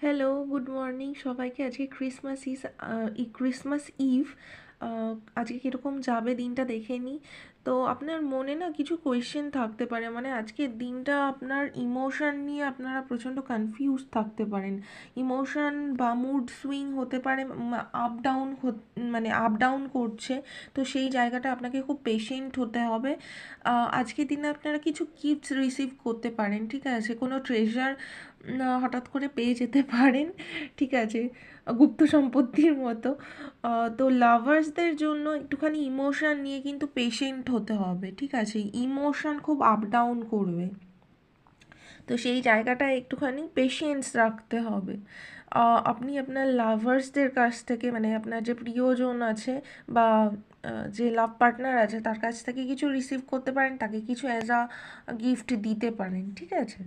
Hello, good morning সবাইকে। আজকে Christmas eve. আজকে কীরকম যাবে দিনটা দেখে নিই। তো আপনার মনে না কিছু কোয়েশ্চেন থাকতে পারে, মানে আজকের দিনটা আপনার ইমোশন নিয়ে আপনারা প্রচণ্ড কনফিউজ থাকতে পারেন। ইমোশন বা মুড সুইং হতে পারে, আপ ডাউন, মানে আপ ডাউন করছে। তো সেই জায়গাটা আপনাকে খুব পেশেন্ট হতে হবে। আজকের দিনে আপনারা কিছু গিফটস রিসিভ করতে পারেন, ঠিক আছে? কোনো ট্রেজার হঠাৎ করে পেয়ে যেতে পারেন, ঠিক আছে, গুপ্ত সম্পত্তির মতো। তো লাভার্সদের জন্য একটুখানি ইমোশন নিয়ে কিন্তু পেশেন্ট হতে হবে, ঠিক আছে? ইমোশন খুব আপ ডাউন করবে, তো সেই জায়গাটায় একটুখানি পেশেন্স রাখতে হবে। আপনি আপনার লাভার্সদের কাছ থেকে, মানে আপনার যে প্রিয়জন আছে বা যে লাভ পার্টনার আছে তার কাছ থেকে কিছু রিসিভ করতে পারেন, তাকে কিছু অ্যাজ আ গিফট দিতে পারেন, ঠিক আছে?